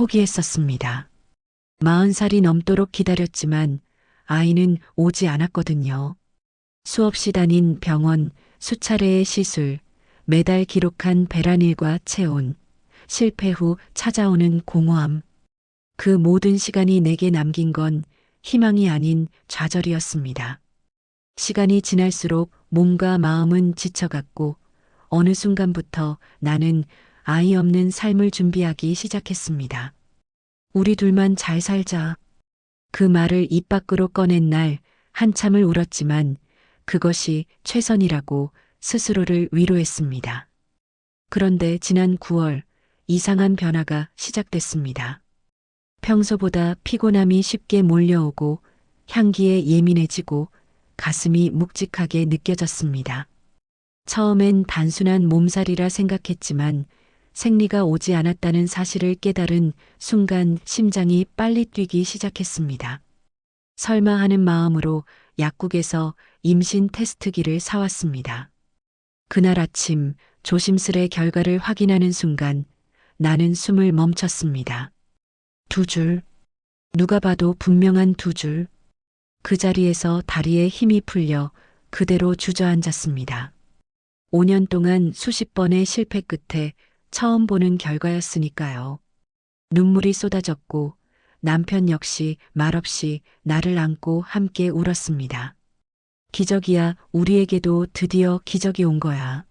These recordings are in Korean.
포기했었습니다. 40살이 넘도록 기다렸지만 아이는 오지 않았거든요. 수없이 다닌 병원, 수차례의 시술, 매달 기록한 배란일과 체온, 실패 후 찾아오는 공허함. 그 모든 시간이 내게 남긴 건 희망이 아닌 좌절이었습니다. 시간이 지날수록 몸과 마음은 지쳐갔고 어느 순간부터 나는 아이 없는 삶을 준비하기 시작했습니다. 우리 둘만 잘 살자. 그 말을 입 밖으로 꺼낸 날 한참을 울었지만 그것이 최선이라고 스스로를 위로했습니다. 그런데 지난 9월 이상한 변화가 시작됐습니다. 평소보다 피곤함이 쉽게 몰려오고 향기에 예민해지고 가슴이 묵직하게 느껴졌습니다. 처음엔 단순한 몸살이라 생각했지만 생리가 오지 않았다는 사실을 깨달은 순간 심장이 빨리 뛰기 시작했습니다. 설마 하는 마음으로 약국에서 임신 테스트기를 사왔습니다. 그날 아침 조심스레 결과를 확인하는 순간 나는 숨을 멈췄습니다. 2줄. 누가 봐도 분명한 2줄. 그 자리에서 다리에 힘이 풀려 그대로 주저앉았습니다. 5년 동안 수십 번의 실패 끝에 처음 보는 결과였으니까요. 눈물이 쏟아졌고 남편 역시 말없이 나를 안고 함께 울었습니다. 기적이야, 우리에게도 드디어 기적이 온 거야.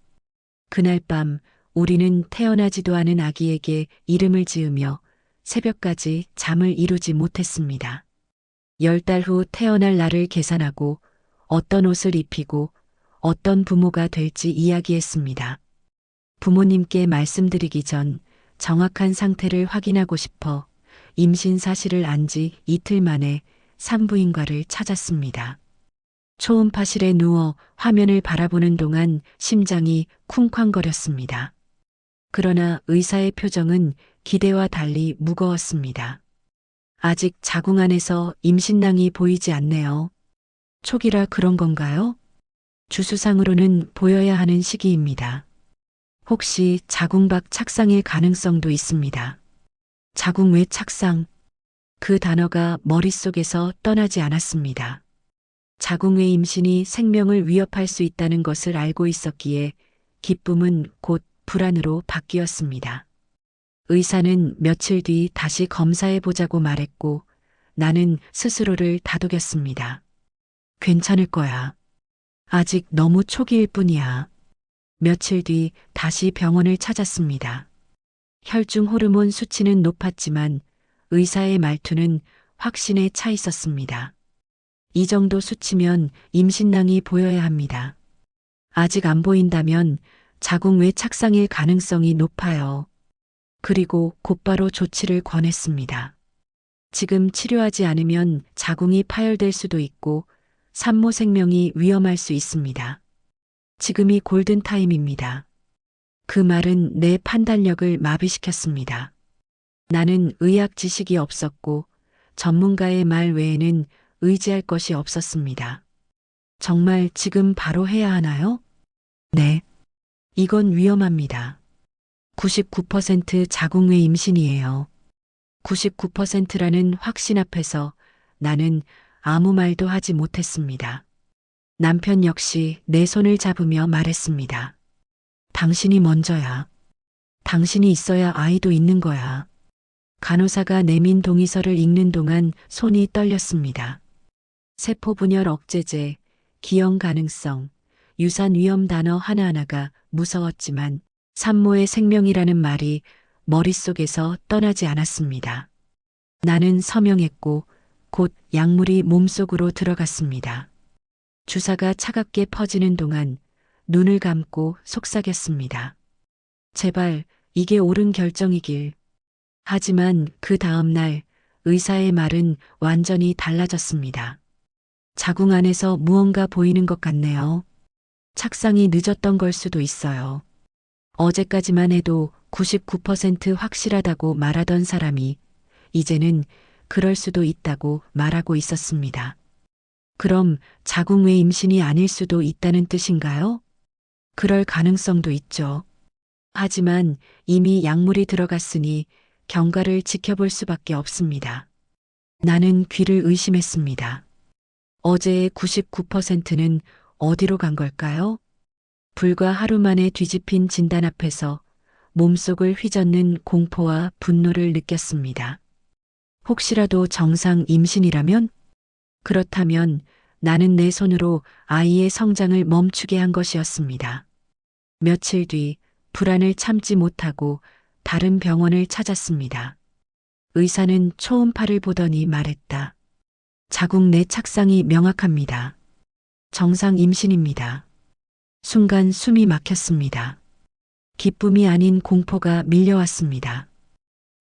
그날 밤 우리는 태어나지도 않은 아기에게 이름을 지으며 새벽까지 잠을 이루지 못했습니다. 10달 후 태어날 날을 계산하고 어떤 옷을 입히고 어떤 부모가 될지 이야기했습니다. 부모님께 말씀드리기 전 정확한 상태를 확인하고 싶어 임신 사실을 안 지 이틀 만에 산부인과를 찾았습니다. 초음파실에 누워 화면을 바라보는 동안 심장이 쿵쾅거렸습니다. 그러나 의사의 표정은 기대와 달리 무거웠습니다. 아직 자궁 안에서 임신낭이 보이지 않네요. 초기라 그런 건가요? 주수상으로는 보여야 하는 시기입니다. 혹시 자궁 밖 착상일 가능성도 있습니다. 자궁 외 착상. 그 단어가 머릿속에서 떠나지 않았습니다. 자궁 외 임신이 생명을 위협할 수 있다는 것을 알고 있었기에 기쁨은 곧 불안으로 바뀌었습니다. 의사는 며칠 뒤 다시 검사해보자고 말했고 나는 스스로를 다독였습니다. 괜찮을 거야. 아직 너무 초기일 뿐이야. 며칠 뒤 다시 병원을 찾았습니다. 혈중 호르몬 수치는 높았지만 의사의 말투는 확신에 차 있었습니다. 이 정도 수치면 임신낭이 보여야 합니다. 아직 안 보인다면 자궁 외 착상일 가능성이 높아요. 그리고 곧바로 조치를 권했습니다. 지금 치료하지 않으면 자궁이 파열될 수도 있고 산모 생명이 위험할 수 있습니다. 지금이 골든타임입니다. 그 말은 내 판단력을 마비시켰습니다. 나는 의학 지식이 없었고 전문가의 말 외에는 의지할 것이 없었습니다. 정말 지금 바로 해야 하나요? 네. 이건 위험합니다. 99% 자궁 외 임신이에요. 99%라는 확신 앞에서 나는 아무 말도 하지 못했습니다. 남편 역시 내 손을 잡으며 말했습니다. 당신이 먼저야. 당신이 있어야 아이도 있는 거야. 간호사가 내민 동의서를 읽는 동안 손이 떨렸습니다. 세포 분열 억제제, 기형 가능성, 유산 위험 단어 하나하나가 무서웠지만 산모의 생명이라는 말이 머릿속에서 떠나지 않았습니다. 나는 서명했고 곧 약물이 몸속으로 들어갔습니다. 주사가 차갑게 퍼지는 동안 눈을 감고 속삭였습니다. 제발 이게 옳은 결정이길. 하지만 그 다음 날 의사의 말은 완전히 달라졌습니다. 자궁 안에서 무언가 보이는 것 같네요. 착상이 늦었던 걸 수도 있어요. 어제까지만 해도 99% 확실하다고 말하던 사람이 이제는 그럴 수도 있다고 말하고 있었습니다. 그럼 자궁 외 임신이 아닐 수도 있다는 뜻인가요? 그럴 가능성도 있죠. 하지만 이미 약물이 들어갔으니 경과를 지켜볼 수밖에 없습니다. 나는 귀를 의심했습니다. 어제의 99%는 어디로 간 걸까요? 불과 하루 만에 뒤집힌 진단 앞에서 몸속을 휘젓는 공포와 분노를 느꼈습니다. 혹시라도 정상 임신이라면? 그렇다면 나는 내 손으로 아이의 성장을 멈추게 한 것이었습니다. 며칠 뒤 불안을 참지 못하고 다른 병원을 찾았습니다. 의사는 초음파를 보더니 말했다. 자궁 내 착상이 명확합니다. 정상 임신입니다. 순간 숨이 막혔습니다. 기쁨이 아닌 공포가 밀려왔습니다.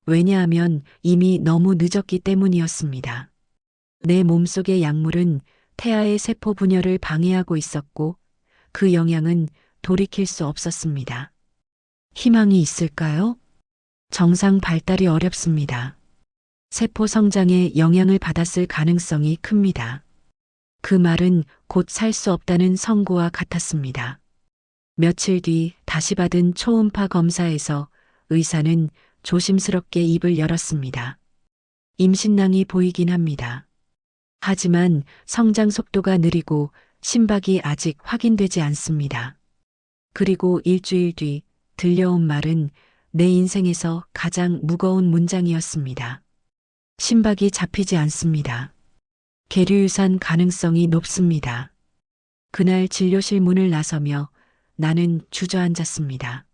왜냐하면 이미 너무 늦었기 때문이었습니다. 내 몸속의 약물은 태아의 세포 분열을 방해하고 있었고 그 영향은 돌이킬 수 없었습니다. 희망이 있을까요? 정상 발달이 어렵습니다. 세포 성장에 영향을 받았을 가능성이 큽니다. 그 말은 곧 살 수 없다는 선고와 같았습니다. 며칠 뒤 다시 받은 초음파 검사에서 의사는 조심스럽게 입을 열었습니다. 임신낭이 보이긴 합니다. 하지만 성장 속도가 느리고 심박이 아직 확인되지 않습니다. 그리고 일주일 뒤 들려온 말은 내 인생에서 가장 무거운 문장이었습니다. 심박이 잡히지 않습니다. 계류유산 가능성이 높습니다. 그날 진료실 문을 나서며 나는 주저앉았습니다.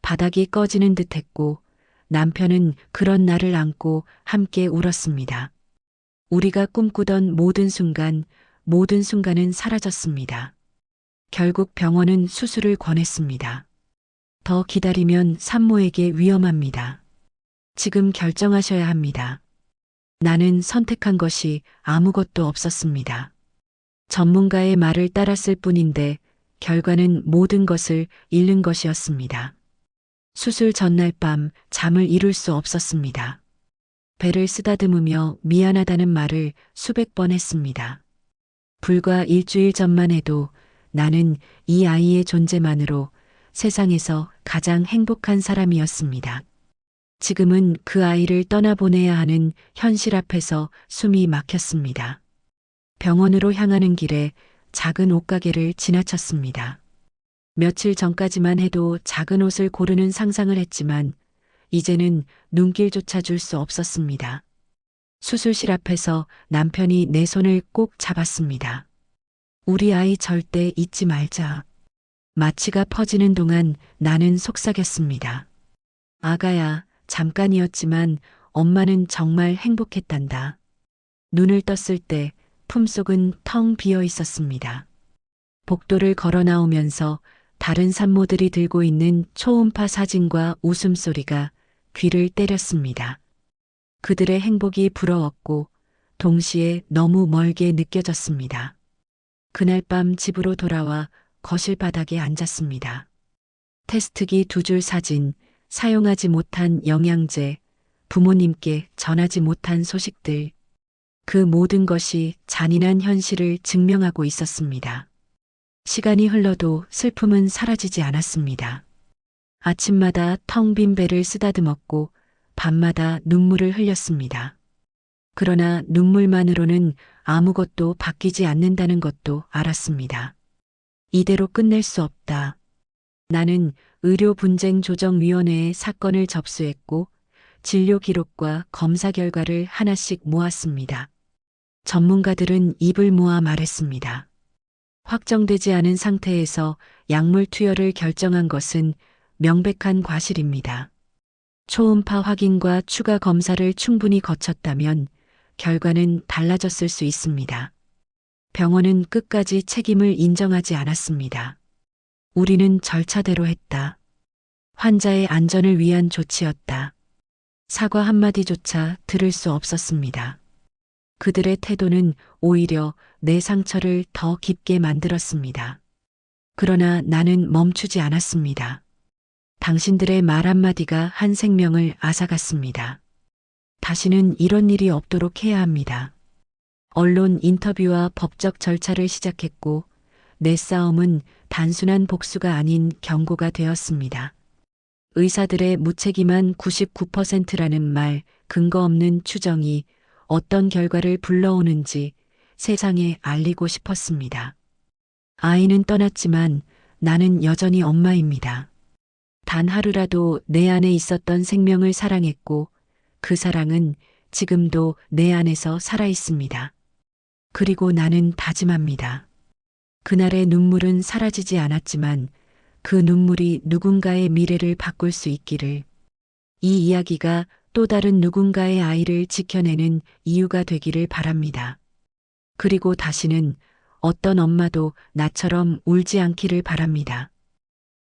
바닥이 꺼지는 듯했고 남편은 그런 나를 안고 함께 울었습니다. 우리가 꿈꾸던 모든 순간은 사라졌습니다. 결국 병원은 수술을 권했습니다. 더 기다리면 산모에게 위험합니다. 지금 결정하셔야 합니다. 나는 선택한 것이 아무것도 없었습니다. 전문가의 말을 따랐을 뿐인데 결과는 모든 것을 잃는 것이었습니다. 수술 전날 밤 잠을 이룰 수 없었습니다. 배를 쓰다듬으며 미안하다는 말을 수백 번 했습니다. 불과 일주일 전만 해도 나는 이 아이의 존재만으로 세상에서 가장 행복한 사람이었습니다. 지금은 그 아이를 떠나보내야 하는 현실 앞에서 숨이 막혔습니다. 병원으로 향하는 길에 작은 옷가게를 지나쳤습니다. 며칠 전까지만 해도 작은 옷을 고르는 상상을 했지만 이제는 눈길조차 줄 수 없었습니다. 수술실 앞에서 남편이 내 손을 꼭 잡았습니다. 우리 아이 절대 잊지 말자. 마취가 퍼지는 동안 나는 속삭였습니다. 아가야, 잠깐이었지만 엄마는 정말 행복했단다. 눈을 떴을 때 품속은 텅 비어 있었습니다. 복도를 걸어 나오면서 다른 산모들이 들고 있는 초음파 사진과 웃음소리가 귀를 때렸습니다. 그들의 행복이 부러웠고 동시에 너무 멀게 느껴졌습니다. 그날 밤 집으로 돌아와 거실 바닥에 앉았습니다. 테스트기 2줄 사진, 사용하지 못한 영양제, 부모님께 전하지 못한 소식들. 그 모든 것이 잔인한 현실을 증명하고 있었습니다. 시간이 흘러도 슬픔은 사라지지 않았습니다. 아침마다 텅 빈 배를 쓰다듬었고 밤마다 눈물을 흘렸습니다. 그러나 눈물만으로는 아무것도 바뀌지 않는다는 것도 알았습니다. 이대로 끝낼 수 없다. 나는 의료분쟁조정위원회에 사건을 접수했고 진료 기록과 검사 결과를 하나씩 모았습니다. 전문가들은 입을 모아 말했습니다. 확정되지 않은 상태에서 약물 투여를 결정한 것은 명백한 과실입니다. 초음파 확인과 추가 검사를 충분히 거쳤다면 결과는 달라졌을 수 있습니다. 병원은 끝까지 책임을 인정하지 않았습니다. 우리는 절차대로 했다. 환자의 안전을 위한 조치였다. 사과 한마디조차 들을 수 없었습니다. 그들의 태도는 오히려 내 상처를 더 깊게 만들었습니다. 그러나 나는 멈추지 않았습니다. 당신들의 말 한마디가 한 생명을 앗아갔습니다. 다시는 이런 일이 없도록 해야 합니다. 언론 인터뷰와 법적 절차를 시작했고 내 싸움은 단순한 복수가 아닌 경고가 되었습니다. 의사들의 무책임한 99%라는 말, 근거 없는 추정이 어떤 결과를 불러오는지 세상에 알리고 싶었습니다. 아이는 떠났지만 나는 여전히 엄마입니다. 단 하루라도 내 안에 있었던 생명을 사랑했고 그 사랑은 지금도 내 안에서 살아 있습니다. 그리고 나는 다짐합니다. 그날의 눈물은 사라지지 않았지만 그 눈물이 누군가의 미래를 바꿀 수 있기를. 이 이야기가 또 다른 누군가의 아이를 지켜내는 이유가 되기를 바랍니다. 그리고 다시는 어떤 엄마도 나처럼 울지 않기를 바랍니다.